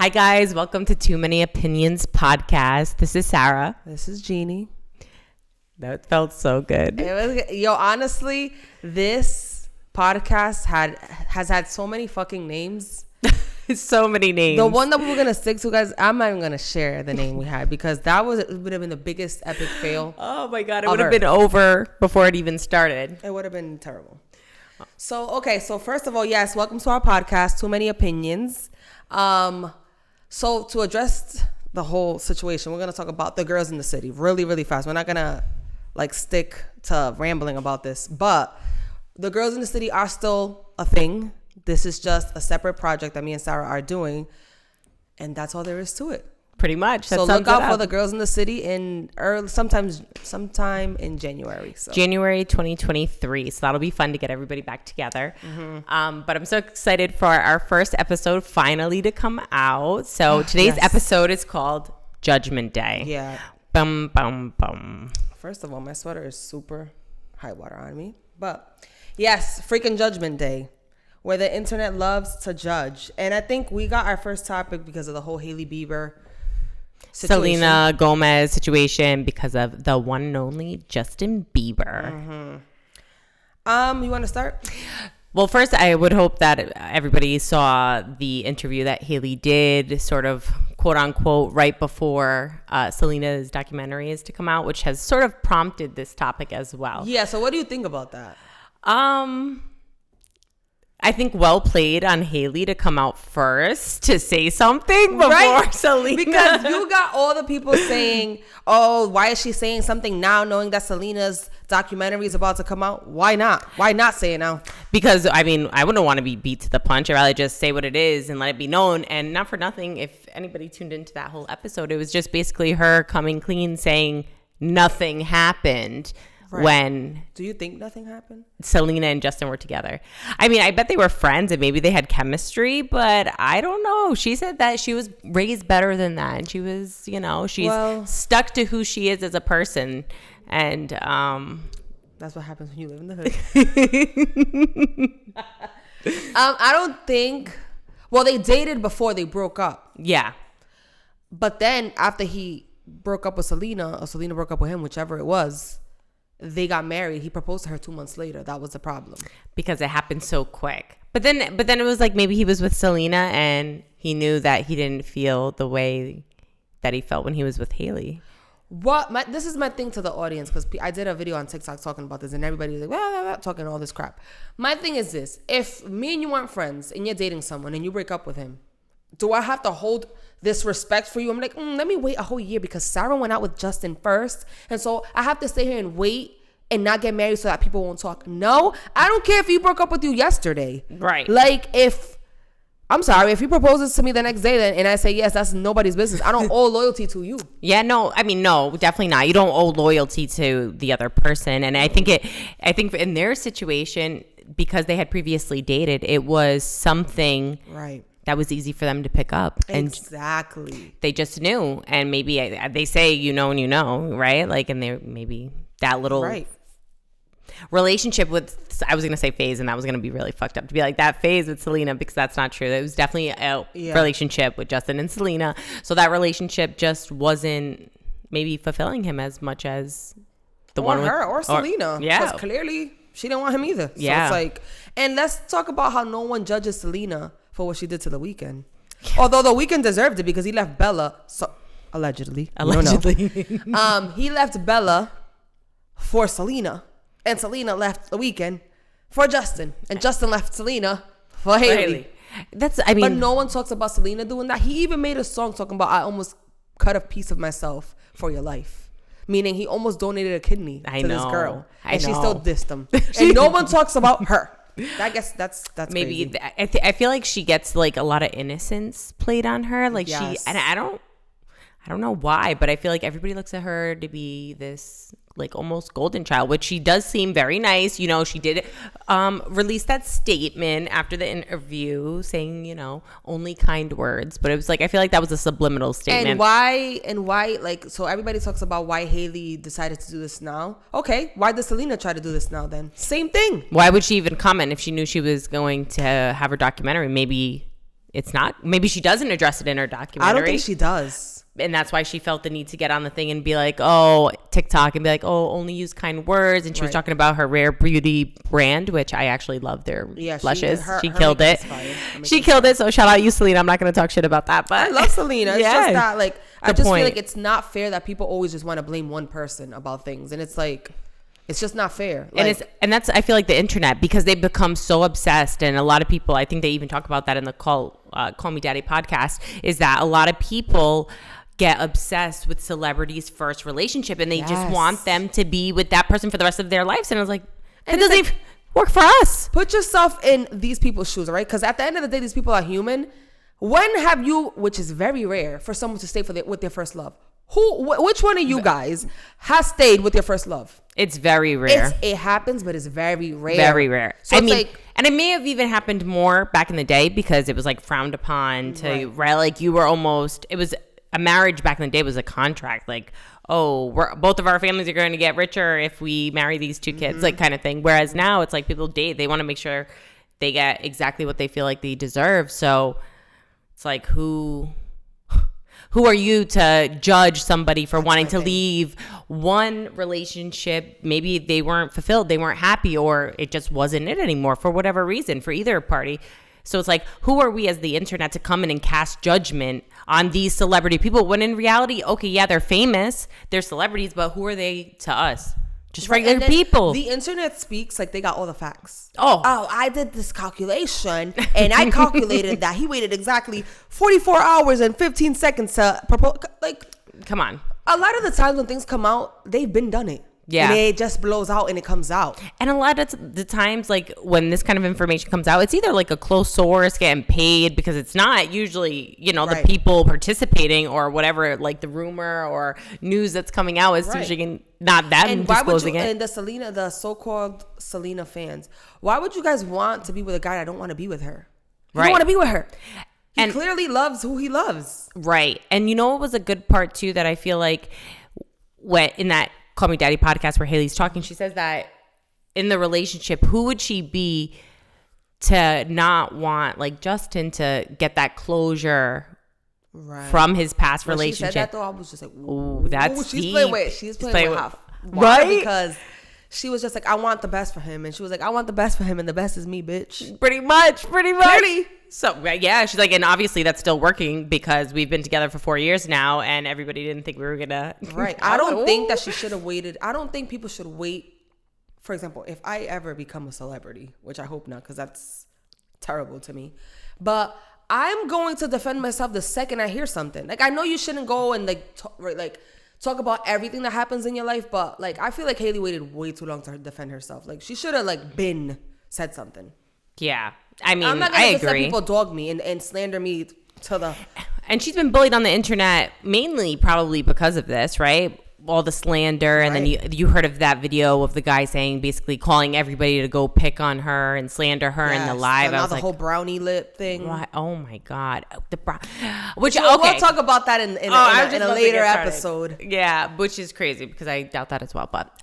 Hi guys, welcome to Too Many Opinions podcast. This is Sarah. This is Jeannie. That felt so good. Honestly, this podcast has had so many fucking names. So many names. The one that we were gonna stick to, guys, I'm not even gonna share the name we had because it would have been the biggest epic fail. Oh my god, it would have been over before it even started. It would have been terrible. So first of all, yes, welcome to our podcast, Too Many Opinions. So to address the whole situation, we're going to talk about the girls in the city really, really fast. We're not going to stick to rambling about this, but the girls in the city are still a thing. This is just a separate project that me and Sarah are doing. And that's all there is to it. Pretty much. So look out for the girls in the city in sometime in January. So. January 2023. So that'll be fun to get everybody back together. Mm-hmm. But I'm so excited for our first episode finally to come out. So today's episode is called Judgment Day. Yeah. Bum, bum, bum. First of all, my sweater is super high water on me. But yes, freaking Judgment Day, where the internet loves to judge. And I think we got our first topic because of the whole Hailey Bieber situation. Selena Gomes situation because of the one and only Justin Bieber. Mm-hmm. You want to start? Well, first, I would hope that everybody saw the interview that Hailey did, sort of quote unquote, right before Selena's documentary is to come out, which has sort of prompted this topic as well. Yeah. So what do you think about that? I think well played on Hailey to come out first to say something before Selena. Because you got all the people saying, oh, why is she saying something now knowing that Selena's documentary is about to come out? Why not? Why not say it now? Because, I mean, I wouldn't want to be beat to the punch. I'd rather just say what it is and let it be known. And not for nothing, if anybody tuned into that whole episode, it was just basically her coming clean saying nothing happened. Right. When do you think nothing happened? Selena and Justin were together. I mean, I bet they were friends and maybe they had chemistry, but I don't know. She said that she was raised better than that. And she was, she's stuck to who she is as a person. And that's what happens when you live in the hood. I don't think, they dated before they broke up. Yeah. But then after he broke up with Selena, or Selena broke up with him, whichever it was, they got married. He proposed to her 2 months later. That was the problem. Because it happened so quick. But then it was like maybe he was with Selena and he knew that he didn't feel the way that he felt when he was with Hailey. This is my thing to the audience, because I did a video on TikTok talking about this and everybody's like, well, talking all this crap. My thing is this. If me and you aren't friends and you're dating someone and you break up with him, do I have to hold this respect for you? I'm like, let me wait a whole year because Sarah went out with Justin first. And so I have to stay here and wait and not get married so that people won't talk. No, I don't care if he broke up with you yesterday. Right. Like if he proposes to me the next day and I say yes, that's nobody's business. I don't owe loyalty to you. Yeah, no, I mean, no, definitely not. You don't owe loyalty to the other person. And I think in their situation, because they had previously dated, it was something right that was easy for them to pick up. And exactly. They just knew. And maybe they say, right? Like, and they maybe that little relationship with, I was going to say phase, and that was going to be really fucked up to be like that phase with Selena, because that's not true. It was definitely a relationship with Justin and Selena. So that relationship just wasn't maybe fulfilling him as much as the one with her or Selena. Yeah. Because clearly she didn't want him either. Yeah. So it's like, and let's talk about how no one judges Selena for what she did to The Weeknd. Although The Weeknd deserved it because he left Bella, allegedly. He left Bella for Selena, and Selena left The Weeknd for Justin, and Justin left Selena for Hailey. But no one talks about Selena doing that. He even made a song talking about, I almost cut a piece of myself for your life. Meaning he almost donated a kidney to this girl. And she still dissed him. And no one talks about her. I guess that's maybe crazy. I feel like she gets like a lot of innocence played on her. Like yes. And I don't know why, but I feel like everybody looks at her to be this like almost golden child, which she does seem very nice. She did release that statement after the interview saying, only kind words. But it was like, I feel like that was a subliminal statement. And why, like, so everybody talks about why Hailey decided to do this now. Okay, why does Selena try to do this now then? Same thing. Why would she even comment if she knew she was going to have her documentary? Maybe it's not. Maybe she doesn't address it in her documentary. I don't think she does. And that's why she felt the need to get on the thing and be like, oh, TikTok, and be like, oh, only use kind words. And she was talking about her Rare Beauty brand, which I actually love their blushes. She killed it. She killed it. So shout out you, Selena. I'm not going to talk shit about that. But I love Selena. It's just that, like, I just feel like it's not fair that people always just want to blame one person about things. And it's like, it's just not fair. Like, and that's I feel like the internet, because they become so obsessed, and a lot of people, I think they even talk about that in the Call Me Daddy podcast, is that a lot of people get obsessed with celebrities' first relationship, and they just want them to be with that person for the rest of their lives. And I was like, it doesn't even work for us. Put yourself in these people's shoes, right? Because at the end of the day, these people are human. When have you, which is very rare for someone to stay with their first love? Which one of you guys has stayed with your first love? It's very rare. It happens, but it's very rare. Very rare. So and it may have even happened more back in the day, because it was like frowned upon to, like you were almost, it was a marriage back in the day was a contract. Like, oh, both of our families are going to get richer if we marry these two kids, like kind of thing. Whereas now it's like people date, they want to make sure they get exactly what they feel like they deserve. So it's like, who are you to judge somebody for wanting to leave one relationship? Maybe they weren't fulfilled, they weren't happy, or it just wasn't it anymore for whatever reason for either party. So it's like, who are we as the internet to come in and cast judgment on these celebrity people, when in reality, okay, yeah, they're famous, they're celebrities, but who are they to us? Just regular people. The internet speaks like they got all the facts. Oh, I did this calculation, and I calculated that he waited exactly 44 hours and 15 seconds to propose. Like, come on. A lot of the times when things come out, they've been done it. Yeah. And it just blows out and it comes out. And a lot of the times, like when this kind of information comes out, it's either like a close source getting paid, because it's not usually, the people participating or whatever, like the rumor or news that's coming out is usually not them and disclosing it. And the so-called Selena fans, why would you guys want to be with a guy that don't want to be with her? You don't want to be with her. He clearly loves who he loves. Right. And what was a good part too, that I feel like in that Call Me Daddy podcast where Hailey's talking, she says that in the relationship, who would she be to not want, like, Justin to get that closure from his past relationship? She said that, though, I was just like, ooh, that's she's deep. She's playing with half. Right? Because she was just like, I want the best for him. And she was like, I want the best for him, and the best is me, bitch. Pretty much. Pretty. So, yeah, she's like, and obviously that's still working, because we've been together for 4 years now, and everybody didn't think we were going to. Right. I don't think that she should have waited. I don't think people should wait. For example, if I ever become a celebrity, which I hope not, because that's terrible to me. But I'm going to defend myself the second I hear something. Like, I know you shouldn't go and talk about everything that happens in your life, but like, I feel like Hailey waited way too long to defend herself. Like, she should have said something. Yeah. I mean, I'm not I gonna let agree. people dog me and slander me to the. And she's been bullied on the internet mainly probably because of this, right? All the slander, and then you heard of that video of the guy saying, basically calling everybody to go pick on her and slander her in the live. So now the whole brownie lip thing. Right. Oh my God. We'll talk about that in a later episode. Yeah, which is crazy, because I doubt that as well. But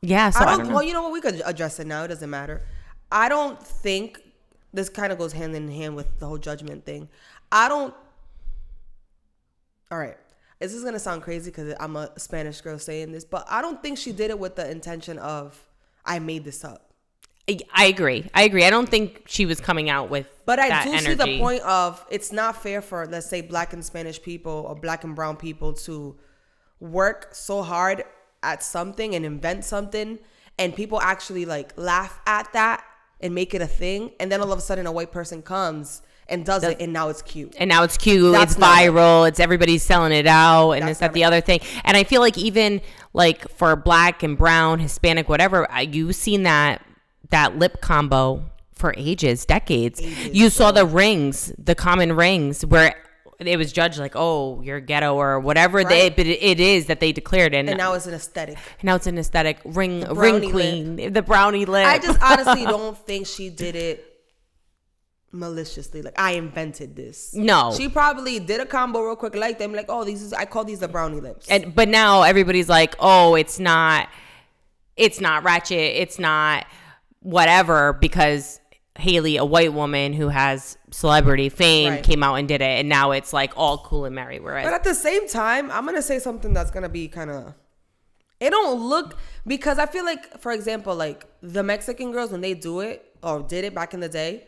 yeah. So I don't know. Well, you know what? We could address it now. It doesn't matter. I don't think. This kind of goes hand in hand with the whole judgment thing. All right. This is going to sound crazy because I'm a Spanish girl saying this, but I don't think she did it with the intention of, I made this up. I agree. I don't think she was coming out with But I that do energy. see the point of, it's not fair for, let's say, Black and Spanish people or Black and brown people to work so hard at something and invent something, and people actually laugh at that and make it a thing, and then all of a sudden a white person comes and does it, and now it's cute. That's it's viral. It's everybody's selling it out, and it's the other thing. And I feel like even for Black and brown, Hispanic, whatever, you've seen that lip combo for decades. You saw the rings, the common rings, where it was judged like, oh, you're ghetto or whatever. Right. But it is that they declared it. And now it's an aesthetic. Ring queen, the brownie lip. I just honestly don't think she did it maliciously. Like, I invented this. No. She probably did a combo real quick like them. Like, oh, I call these the brownie lips. But now everybody's like, oh, it's not ratchet. It's not whatever, because Hailey, a white woman who has celebrity fame, came out and did it, and now it's like all cool and merry. Whereas, but at the same time, I'm gonna say something that's gonna be kind of, it don't look, because I feel like, for example, like the Mexican girls, when they do it or did it back in the day,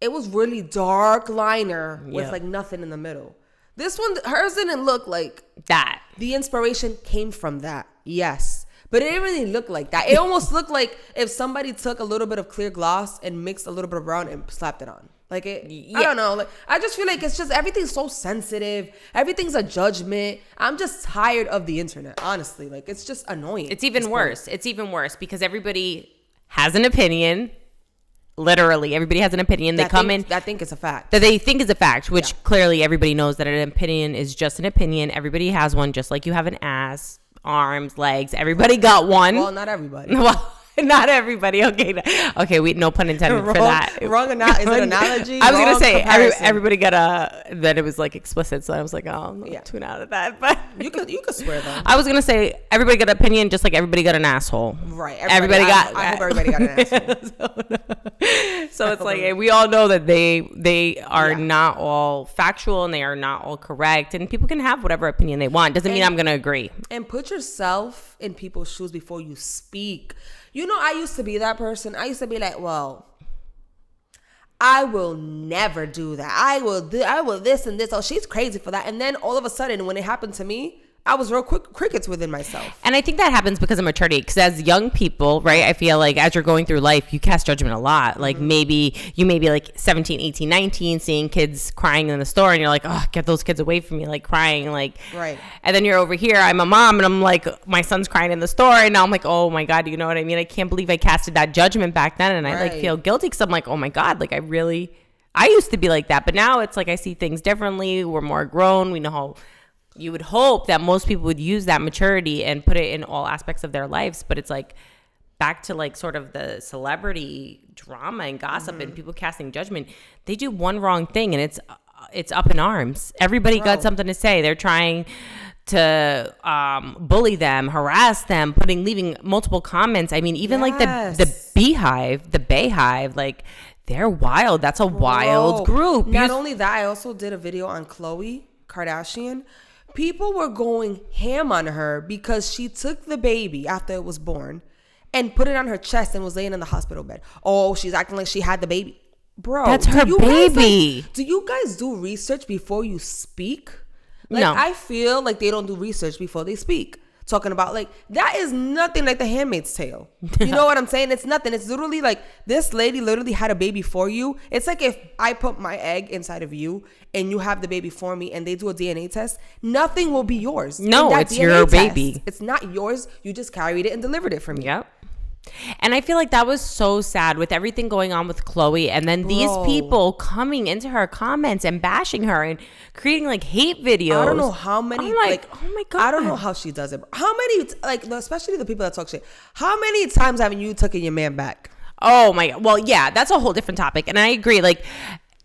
it was really dark liner with like nothing in the middle. This one, hers didn't look like that. The inspiration came from that, yes. But it didn't really look like that. It almost looked like if somebody took a little bit of clear gloss and mixed a little bit of brown and slapped it on. Like it, I don't know. Like I just feel like it's just, everything's so sensitive. Everything's a judgment. I'm just tired of the internet, honestly. Like it's just annoying. It's even worse. It's even worse because everybody has an opinion. Literally, everybody has an opinion. They come in. I think it's a fact. That they think is a fact, which clearly everybody knows that an opinion is just an opinion. Everybody has one, just like you have an ass, arms, legs. Everybody got one. Well, not everybody. Well, not everybody. Okay. We no pun intended for that. Wrong is it an analogy? I was gonna say everybody got that it was like explicit, so I was like, tune out of that. But you could swear though. I was gonna say everybody got an opinion, just like everybody got an asshole. Right. I hope everybody got an asshole. So it's like we all know that they are not all factual and they are not all correct, and people can have whatever opinion they want. Doesn't mean I'm gonna agree. And put yourself in people's shoes before you speak. You know, I used to be that person. I used to be like, well, I will never do that. I will this and this. Oh, she's crazy for that. And then all of a sudden, when it happened to me, I was real crickets within myself. And I think that happens because of maturity. Because as young people, right, I feel like as you're going through life, you cast judgment a lot. Like maybe you may be like 17, 18, 19, seeing kids crying in the store. And you're like, oh, get those kids away from me, like crying. Like, right. And then you're over here. I'm a mom and I'm like, my son's crying in the store. And now I'm like, oh my God, you know what I mean? I can't believe I casted that judgment back then. And I like feel guilty because I'm like, oh my God, like I used to be like that. But now it's like I see things differently. We're more grown. We know how. You would hope that most people would use that maturity and put it in all aspects of their lives. But it's like back to like sort of the celebrity drama and gossip and people casting judgment. They do one wrong thing and it's up in arms. Everybody got something to say. They're trying to bully them, harass them, leaving multiple comments. I mean, even like the Bayhive, like they're wild. That's a wild group. Not only that, I also did a video on Khloe Kardashian. People were going ham on her because she took the baby after it was born and put it on her chest and was laying in the hospital bed. Oh, she's acting like she had the baby. Bro, that's her baby. Do you guys do research before you speak? Like, no. I feel like they don't do research before they speak. Talking about like, that is nothing like The Handmaid's Tale. You know what I'm saying? It's nothing. It's literally like this lady literally had a baby for you. It's like if I put my egg inside of you and you have the baby for me and they do a DNA test, nothing will be yours. No, it's your baby. It's not yours. You just carried it and delivered it for me. Yep. And I feel like that was so sad with everything going on with Khloe, and then these people coming into her comments and bashing her and creating like hate videos. I don't know how many. I'm like, oh my God. I don't know how she does it. How many, like, especially the people that talk shit. How many times haven't you taken your man back? Oh my God. Well, yeah, that's a whole different topic. And I agree. Like,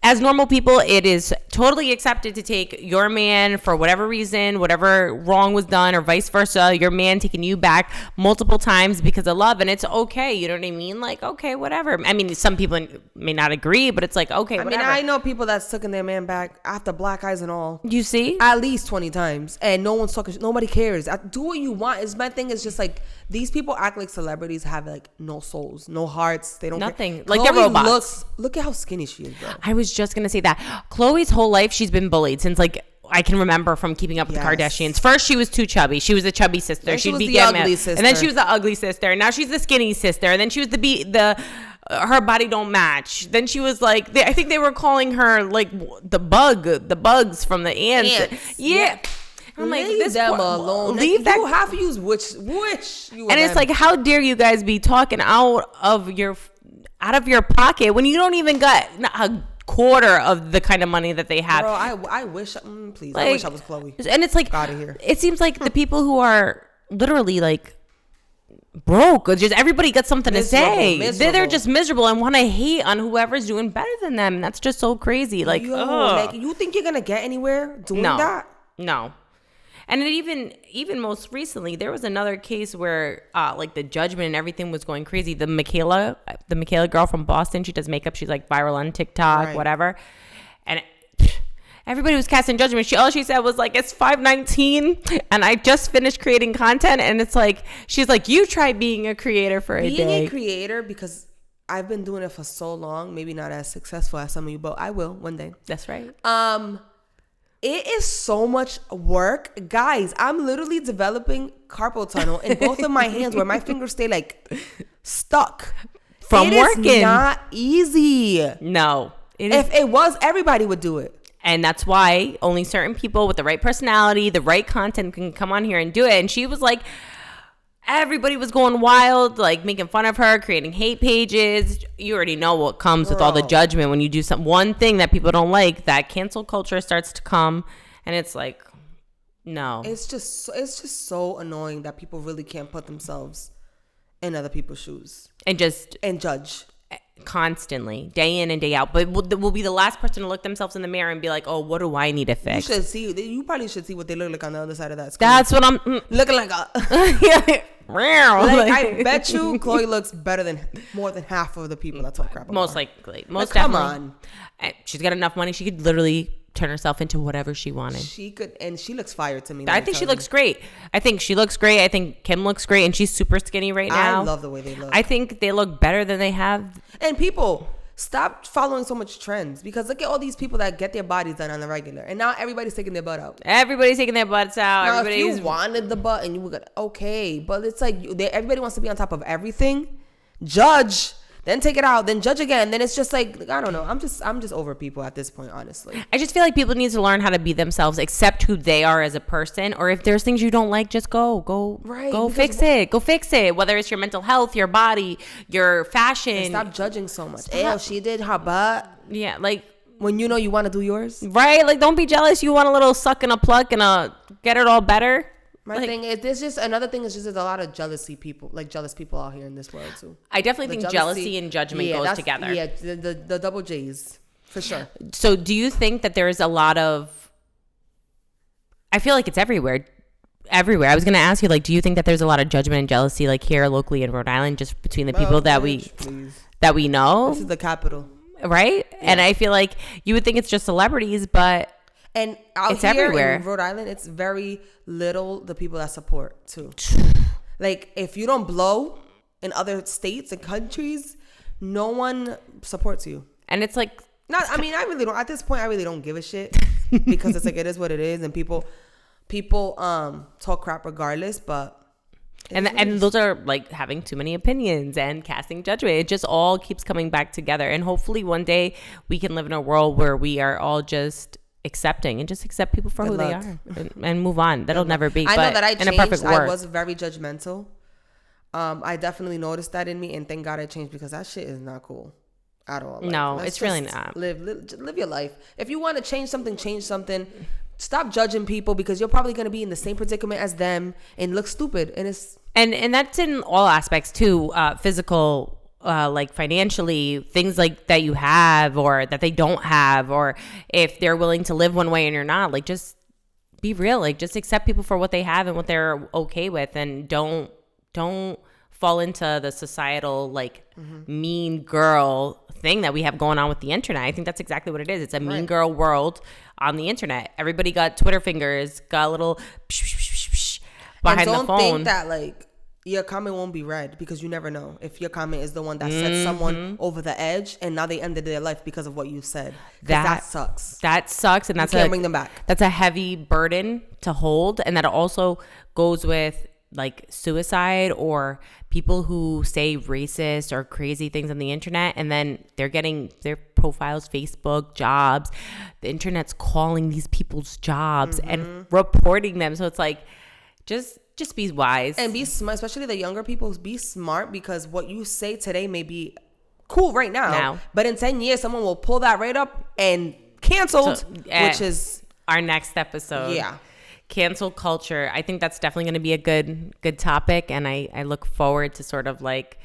as normal people, it is totally accepted to take your man for whatever reason, whatever wrong was done, or vice versa, your man taking you back multiple times because of love. And it's okay. You know what I mean? Like, okay, whatever. I mean, some people may not agree, but it's like, okay, whatever. I mean, I know people that's taken their man back after black eyes and all. You see? At least 20 times. And no one's talking. Nobody cares. Do what you want. My thing is just like, these people act like celebrities have like no souls, no hearts. They don't nothing. Care. Like they're robots. Look at how skinny she is, bro. I was just gonna say that Khloe's whole life she's been bullied since like I can remember from Keeping Up with the Kardashians. First she was too chubby. She was a chubby sister. She'd be the ugly sister. And then she was the ugly sister. And now she's the skinny sister. And then she was her body don't match. Then she was like, I think they were calling her like the bugs from the ants. Yeah. I'm like, leave them alone. Leave that. You have to use which you. And it's like, how dare you guys be talking out of your pocket when you don't even got a quarter of the kind of money that they have. Bro, I wish, please, like, I wish I was Khloe. And it's like, out of here. It seems like the people who are literally like broke, or just everybody got something to say. They're just miserable and want to hate on whoever's doing better than them. And that's just so crazy. Like, like, you think you're gonna get anywhere doing that? No. And it even most recently, there was another case where like the judgment and everything was going crazy. The Michaela girl from Boston, she does makeup. She's like viral on TikTok, whatever. And everybody was casting judgment. All she said was like, it's 5:19 and I just finished creating content. And it's like, she's like, you try being a creator for a day. Being a creator, because I've been doing it for so long, maybe not as successful as some of you, but I will one day. That's right. It is so much work. Guys, I'm literally developing carpal tunnel in both of my hands where my fingers stay like stuck. From working. It's not easy. No. If it was, everybody would do it. And that's why only certain people with the right personality, the right content can come on here and do it. And she was like, everybody was going wild, like making fun of her, creating hate pages. You already know what comes with all the judgment when you do one thing that people don't like. That cancel culture starts to come, and it's like, no. It's just so annoying that people really can't put themselves in other people's shoes and judge constantly, day in and day out. But will be the last person to look themselves in the mirror and be like, oh, what do I need to fix? You probably should see what they look like on the other side of that screen. That's what I'm looking like. I bet you Chloe looks better more than half of the people that talk crap about most her. likely. Most definitely. Come on. She's got enough money. She could literally turn herself into whatever she wanted. She could, and she looks fire to me. I think she looks great. I think Kim looks great, and she's super skinny right now. I love the way they look. I think they look better than they have. And people, stop following so much trends, because look at all these people that get their bodies done on the regular, and now everybody's taking their butt out. Everybody's taking their butts out. Now, if you wanted the butt and you were gonna, okay, but it's like everybody wants to be on top of everything. Judge, then take it out, then judge again. Then it's just like, I don't know. I'm just over people at this point, honestly. I just feel like people need to learn how to be themselves, accept who they are as a person. Or if there's things you don't like, just go fix it. Go fix it. Whether it's your mental health, your body, your fashion. And stop judging so much. Ew, she did her butt. Yeah, like when you know you want to do yours. Right? Like, don't be jealous. You want a little suck and a pluck and get it all better. Thing is, there's just another thing is just there's a lot of jealous people out here in this world too. I definitely think jealousy and judgment goes together. Yeah, the double J's for sure. So do you think that there's a lot of, I feel like it's everywhere. I was going to ask you, like, do you think that there's a lot of judgment and jealousy, like here locally in Rhode Island, just between the people that we know? This is the capital. Right? Yeah. And I feel like you would think it's just celebrities, but and out it's here everywhere. In Rhode Island, it's very little the people that support too. Like, if you don't blow in other states and countries, no one supports you. And it's like, I really don't. At this point, I really don't give a shit because it's like, it is what it is, and people talk crap regardless. But and those are like having too many opinions and casting judgment. It just all keeps coming back together, and hopefully one day we can live in a world where we are all just accepting and just accept people for who they are and move on. That'll never be. I know that I changed. In a perfect world. I was very judgmental. I definitely noticed that in me, and thank God I changed, because that shit is not cool at all. Like, no, it's really not. Live your life. If you want to change something. Stop judging people, because you're probably going to be in the same predicament as them and look stupid. And it's and that's in all aspects too, physical. Like financially, things like that you have or that they don't have, or if they're willing to live one way and you're not, like, just be real, like, just accept people for what they have and what they're okay with, and don't fall into the societal like mean girl thing that we have going on with the internet. I think that's exactly what it is. It's a mean girl world on the internet. Everybody got Twitter fingers, got a little behind the phone. Don't think that like your comment won't be read, because you never know if your comment is the one that sets someone over the edge and now they ended their life because of what you said. That sucks. That sucks. And you can't bring them back. That's a heavy burden to hold. And that also goes with like suicide or people who say racist or crazy things on the internet, and then they're getting their profiles, Facebook, jobs. The internet's calling these people's jobs and reporting them. So it's like, just be wise and be smart, especially the younger people. Be smart, because what you say today may be cool right now. But in 10 years, someone will pull that right up and canceled, which is our next episode. Yeah. Cancel culture. I think that's definitely going to be a good topic. And I look forward to sort of like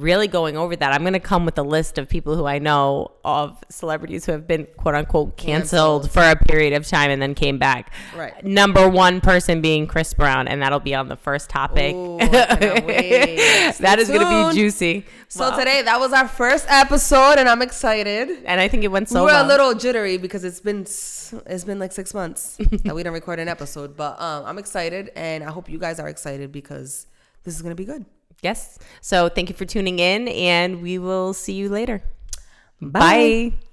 really going over that. I'm going to come with a list of people who I know of celebrities who have been quote unquote canceled for a period of time and then came back. Right. Number one person being Chris Brown, and that'll be on the first topic. Ooh, I cannot wait. That is going to be juicy. So today, that was our first episode, and I'm excited. And I think it went so well. well. We're a little jittery because it's been like 6 months that we didn't record an episode. But I'm excited, and I hope you guys are excited because this is going to be good. Yes. So thank you for tuning in, and we will see you later. Bye. Bye.